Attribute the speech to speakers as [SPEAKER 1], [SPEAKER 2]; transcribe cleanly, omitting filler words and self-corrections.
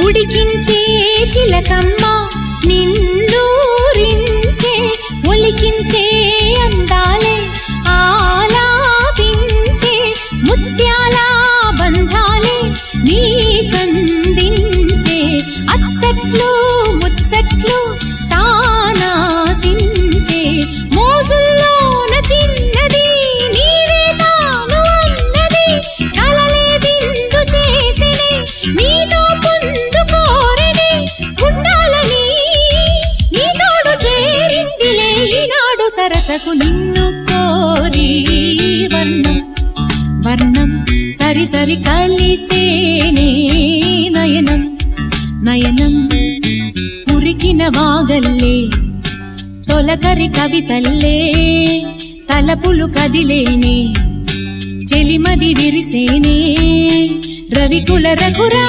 [SPEAKER 1] ఉడికించే చిలకమ్మ నిన్నూరించే ఒలికించే అందాలే ఆలాపించే ముత్యాల బంధాలే నీకందించే అచ్చట్లు ముచ్చట్లు తానాసించే మోజుల్లోన చిన్నది నీవే తాను అన్నది కలలే విందు చేసినే నీతో పొందుకోరనే ఉండాలని నీ తోడు చేరిందిలే ఈనాడు సరసకు నిన్ను కోరి వర్ణం వర్ణం సరి సరి కలిసేనే నయనం నయనం ఉరికిన వాగల్లే తొలకరి కవితల్లే తలపులు కదిలేనే చెలిమది విరిసేనే రవికుల రఘురా